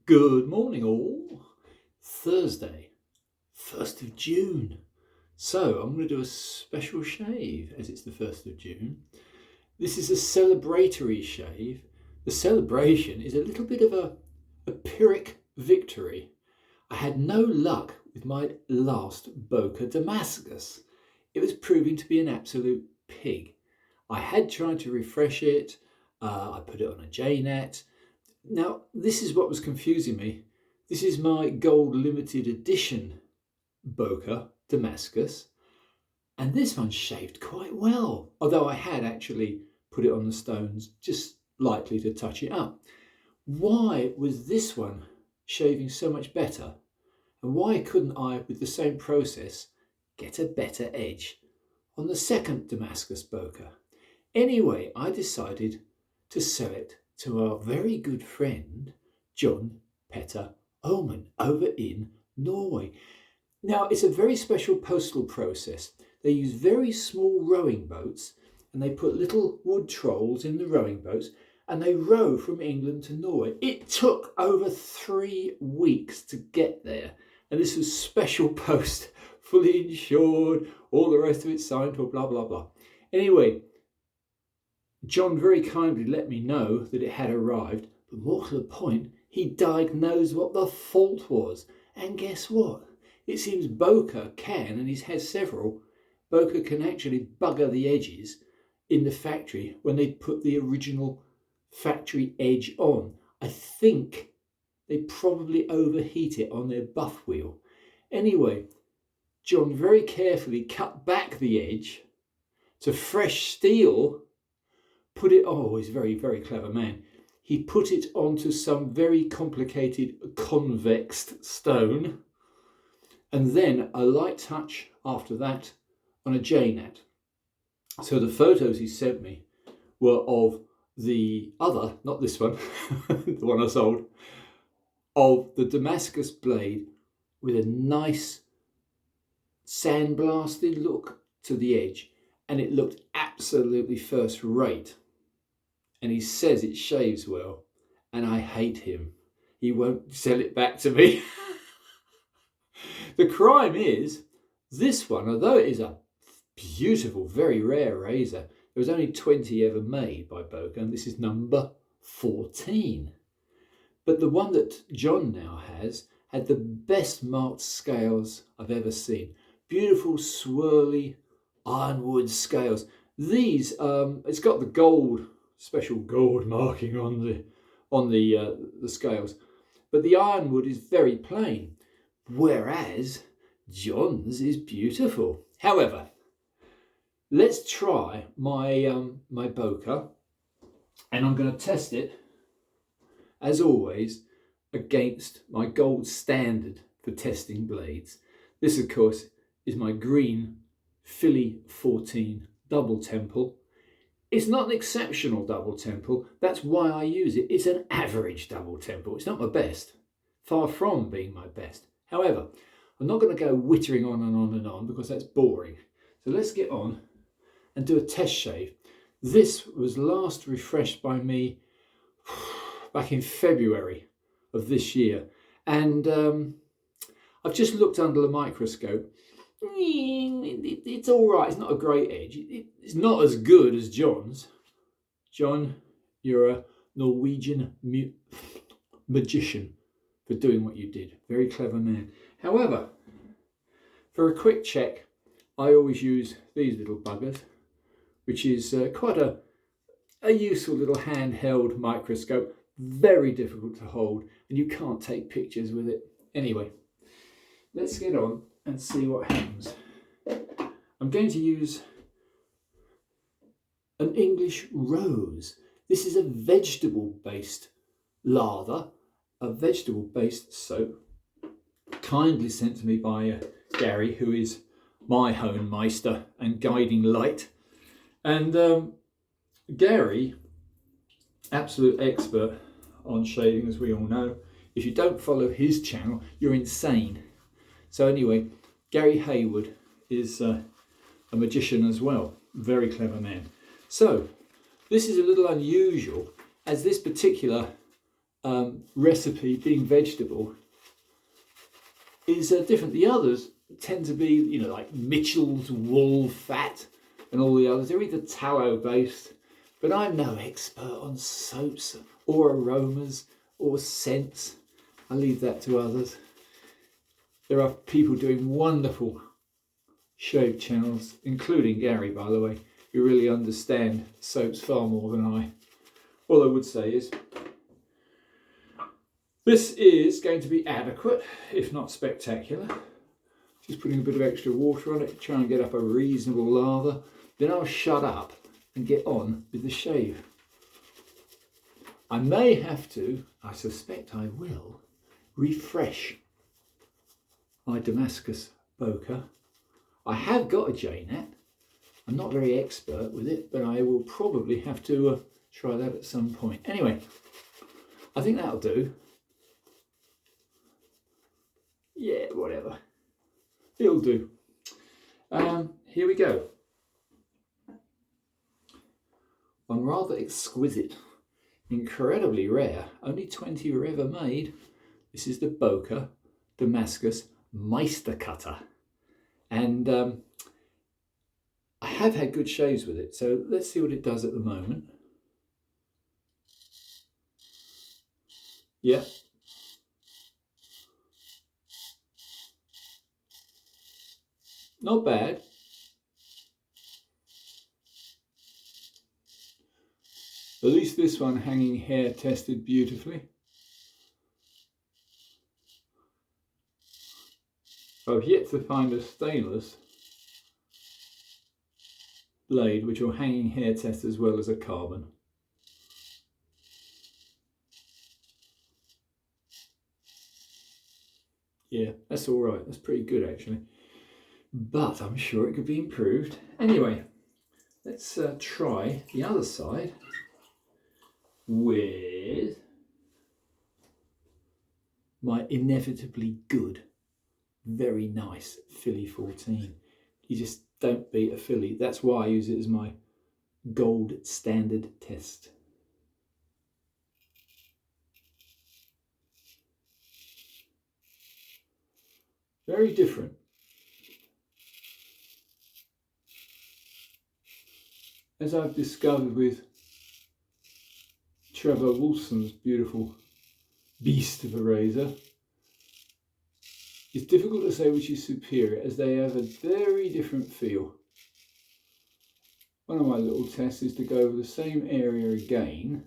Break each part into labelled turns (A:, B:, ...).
A: Good morning, all. Thursday, 1st of June. So I'm going to do a special shave as it's the 1st of June. This is a celebratory shave. The celebration is a little bit of a Pyrrhic victory. I had no luck with my last Boker Damascus. It was proving to be an absolute pig. I had tried to refresh it. I put it on a JNet. Now, this is what was confusing me. This is my gold limited edition Boker Damascus, and this one shaved quite well, although I had actually put it on the stones just lightly to touch it up. Why was this one shaving so much better? And why couldn't I, with the same process, get a better edge on the second Damascus Boker? Anyway, I decided to sell it to our very good friend, John Petter Oman, over in Norway. Now, it's a very special postal process. They use very small rowing boats, and they put little wood trolls in the rowing boats, and they row from England to Norway. It took over 3 weeks to get there, and this was special post, fully insured, all the rest of it signed for, blah, blah, blah. Anyway, John very kindly let me know that it had arrived, but more to the point, he diagnosed what the fault was. And guess what? It seems Boker can, and he's had several, Boker can actually bugger the edges in the factory when they put the original factory edge on. I think they probably overheat it on their buff wheel. Anyway, John very carefully cut back the edge to fresh steel. He's a very, very clever man. He put it onto some very complicated convexed stone, and then a light touch after that on a JNet. So the photos he sent me were of the other, not this one, the one I sold, of the Damascus blade with a nice sandblasted look to the edge, and it looked absolutely first rate. And he says it shaves well, and I hate him. He won't sell it back to me. The crime is, this one, although it is a beautiful, very rare razor, there was only 20 ever made by Boker, and this is number 14. But the one that John now has had the best marked scales I've ever seen. Beautiful, swirly, ironwood scales. These, it's got the special gold marking on the scales, but the ironwood is very plain, whereas John's is beautiful. However, let's try my my Boker, and I'm going to test it, as always, against my gold standard for testing blades. This, of course, is my green Philly 14 double temple. It's not an exceptional double temple. That's why I use it. It's an average double temple. It's not my best. Far from being my best. However, I'm not going to go whittering on and on and on because that's boring. So let's get on and do a test shave. This was last refreshed by me back in February of this year. And I've just looked under the microscope. It's all right. It's not a great edge. It's not as good as John's. John, you're a Norwegian magician for doing what you did. Very clever man. However, for a quick check, I always use these little buggers, which is quite a useful little handheld microscope. Very difficult to hold, and you can't take pictures with it. Anyway, let's get on and see what happens. I'm going to use an English rose. This is a vegetable-based lather, a vegetable-based soap, kindly sent to me by Gary, who is my home meister and guiding light. And Gary, absolute expert on shaving, as we all know. If you don't follow his channel, you're insane. So anyway, Gary Hayward is a magician as well. Very clever man. So this is a little unusual, as this particular recipe, being vegetable, is different. The others tend to be, you know, like Mitchell's wool fat and all the others. They're either tallow based, but I'm no expert on soaps or aromas or scents. I leave that to others. There are people doing wonderful shave channels, including Gary, by the way, who really understand soaps far more than I. All I would say is this is going to be adequate, if not spectacular. Just putting a bit of extra water on it, try and get up a reasonable lather. Then I'll shut up and get on with the shave. I may have to, I suspect I will, refresh my Damascus Boker. I have got a J-Net. I'm not very expert with it, but I will probably have to try that at some point. Anyway, I think that'll do. Yeah, whatever. It'll do. Here we go. One rather exquisite, incredibly rare, only 20 were ever made. This is the Boker Damascus Meister Cutter. And I have had good shaves with it, so let's see what it does at the moment. Yeah. Not bad. At least this one hanging hair tested beautifully. I've yet to find a stainless blade which will hanging hair test as well as a carbon. Yeah, that's all right. That's pretty good actually. But I'm sure it could be improved. Anyway, let's try the other side with my inevitably good, very nice Philly 14. You just don't beat a Philly. That's why I use it as my gold standard test. Very different. As I've discovered with Trevor Wilson's beautiful beast of a razor, it's difficult to say which is superior as they have a very different feel. One of my little tests is to go over the same area again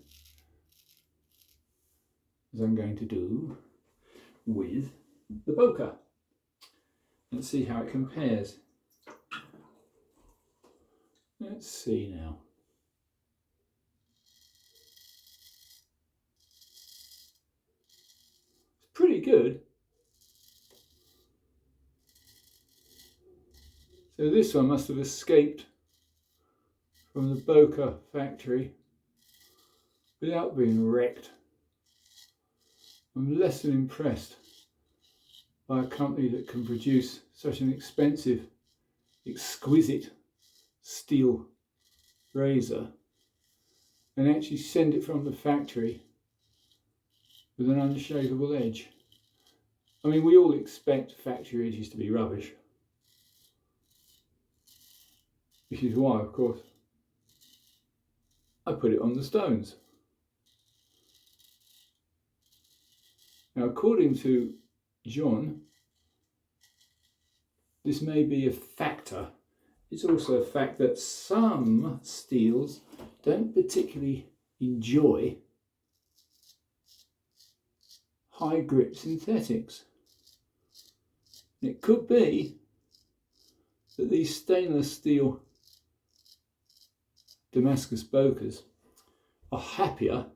A: as I'm going to do with the Boker and see how it compares. Let's see now. It's pretty good. So this one must have escaped from the Boker factory without being wrecked. I'm less than impressed by a company that can produce such an expensive, exquisite steel razor and actually send it from the factory with an unshavable edge. I mean, we all expect factory edges to be rubbish, which is why, of course, I put it on the stones. Now, according to John, this may be a factor. It's also a fact that some steels don't particularly enjoy high grip synthetics. It could be that these stainless steel Damascus Bokers are happier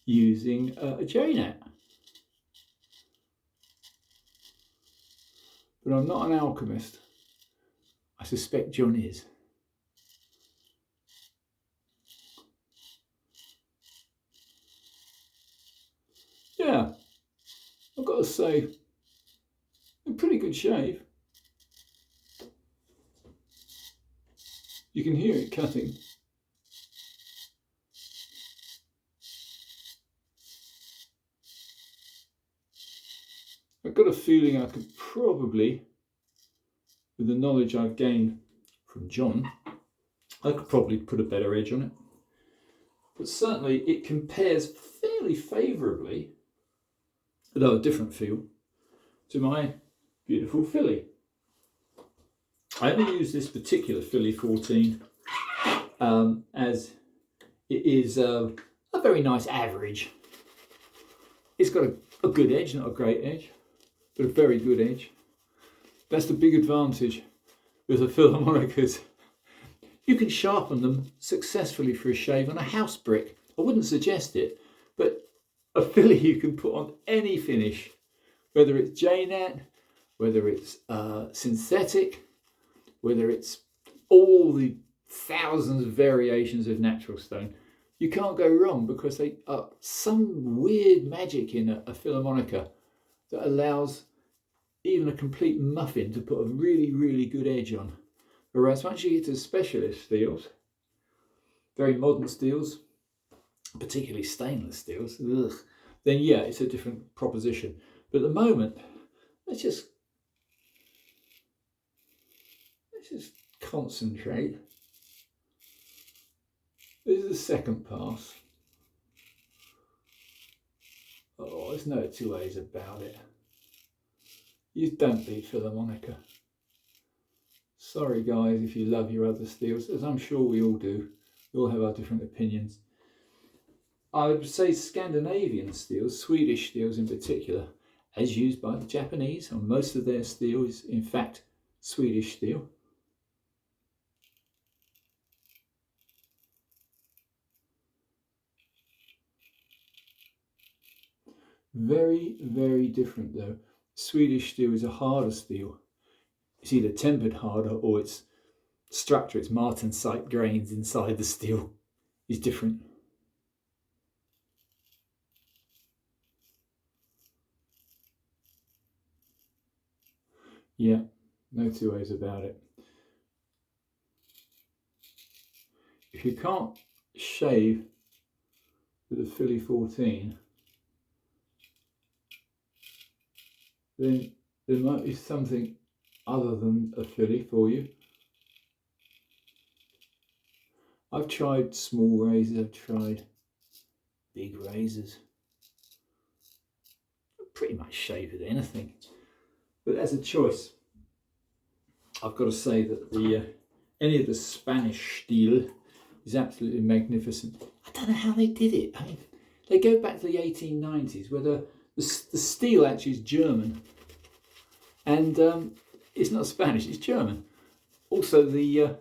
A: using a J-Net. But I'm not an alchemist. I suspect John is. Yeah, I've got to say, a pretty good shave. You can hear it cutting. got a feeling I could probably, with the knowledge I've gained from John, I could probably put a better edge on it. But certainly it compares fairly favourably, though a different feel, to my beautiful filly. I only use this particular filly 14 as it is a very nice average. It's got a good edge, not a great edge, but a very good edge. That's the big advantage with the Philharmonicas. You can sharpen them successfully for a shave on a house brick. I wouldn't suggest it, but a filly you can put on any finish, whether it's JNat, whether it's synthetic, whether it's all the thousands of variations of natural stone. You can't go wrong because they are some weird magic in a Philharmonica that allows even a complete muffin to put a really, really good edge on. Whereas once you get to specialist steels, very modern steels, particularly stainless steels, then yeah, it's a different proposition. But at the moment, let's just concentrate. This is the second pass. Oh, there's no two ways about it. You don't beat Philharmonica. Sorry guys if you love your other steels, as I'm sure we all do. We all have our different opinions. I would say Scandinavian steels, Swedish steels in particular, as used by the Japanese, and most of their steel is in fact Swedish steel. Very, very different though. Swedish steel is a harder steel. It's either tempered harder or its structure, its martensite grains inside the steel is different. Yeah, no two ways about it. If you can't shave with a Philly 14, then there might be something other than a filly for you. I've tried small razors, I've tried big razors. I pretty much shave with anything. But as a choice, I've got to say that the any of the Spanish steel is absolutely magnificent. I don't know how they did it. I mean, they go back to the 1890s where the steel actually is German. And it's not Spanish, it's German. Also, the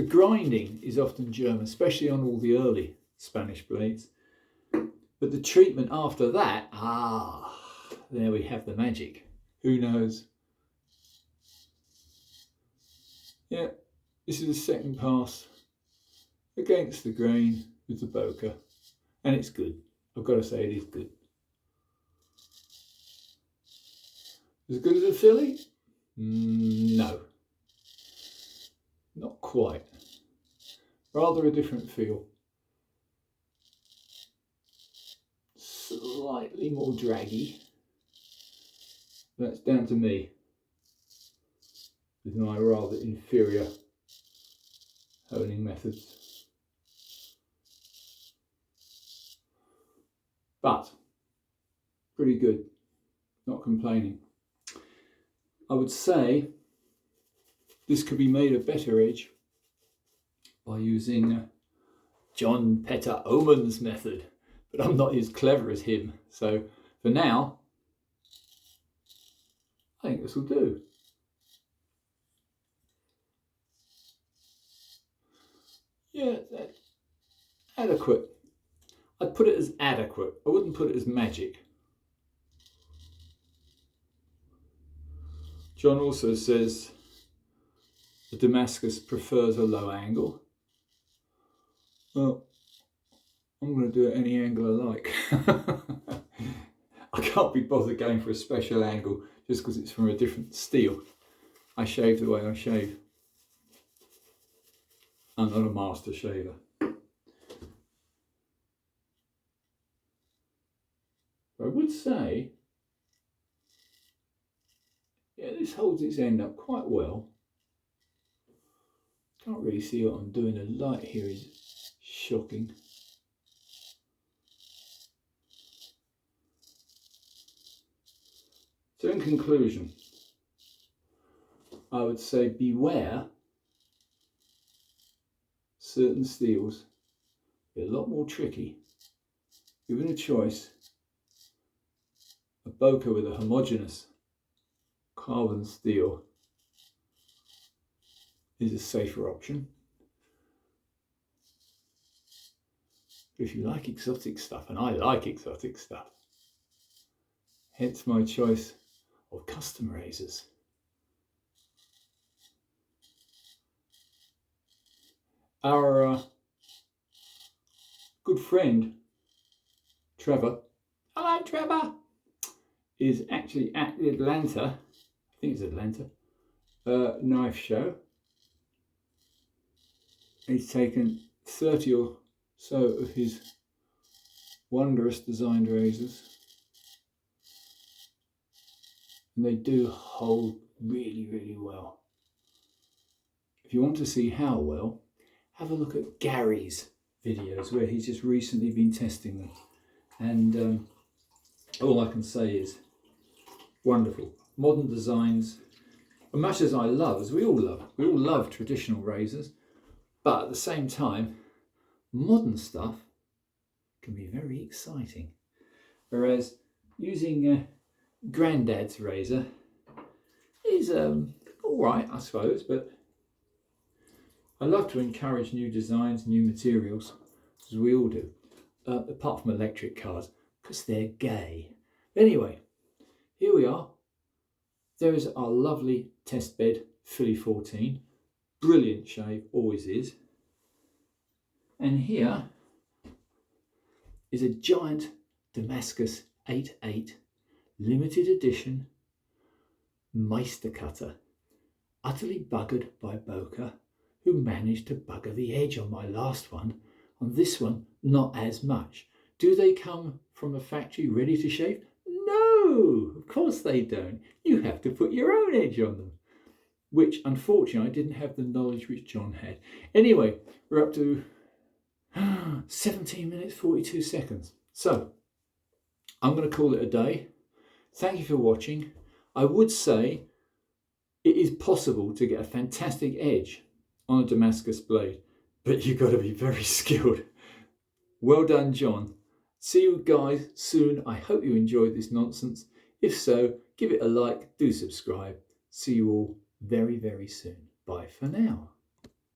A: grinding is often German, especially on all the early Spanish blades. But the treatment after that, there we have the magic. Who knows? Yeah, this is the second pass against the grain with the Boker. And it's good. I've got to say it is good. As good as a filly? No. Not quite. Rather a different feel. Slightly more draggy. That's down to me with my rather inferior honing methods. But pretty good. Not complaining. I would say this could be made a better edge by using John Petter Oman's method, but I'm not as clever as him. So for now, I think this will do. Yeah, that's adequate. I'd put it as adequate. I wouldn't put it as magic. John also says the Damascus prefers a low angle. Well, I'm going to do it any angle I like. I can't be bothered going for a special angle just because it's from a different steel. I shave the way I shave. I'm not a master shaver. I would say this holds its end up quite well. Can't really see what I'm doing. The light here is shocking. So in conclusion, I would say beware certain steels. They're a lot more tricky. Given a choice, a Boker with a homogeneous carbon steel is a safer option. If you like exotic stuff, and I like exotic stuff, hence my choice of custom razors. Our good friend Trevor, hello Trevor, is actually at the Atlanta, I think it's Atlanta, knife show. He's taken 30 or so of his wondrous designed razors, and they do hold really, really well. If you want to see how well, have a look at Gary's videos where he's just recently been testing them, and all I can say is wonderful. Modern designs, as much as I love, as we all love traditional razors, but at the same time, modern stuff can be very exciting. Whereas using Grandad's razor is all right, I suppose, but I love to encourage new designs, new materials, as we all do, apart from electric cars, because they're gay. Anyway, here we are. There is our lovely test bed Philly 14. Brilliant shave, always is. And here is a giant Damascus 8.8 limited edition Meister cutter, utterly buggered by Boker, who managed to bugger the edge on my last one. On this one, not as much. Do they come from a factory ready to shave? No, of course they don't. You have to put your own edge on them, which unfortunately I didn't have the knowledge which John had. Anyway, we're up to 17 minutes 42 seconds. So I'm going to call it a day. Thank you for watching. I would say it is possible to get a fantastic edge on a Damascus blade, but you've got to be very skilled. Well done, John. See you guys soon. I hope you enjoyed this nonsense. If so, give it a like, do subscribe. See you all very, very soon. Bye for now.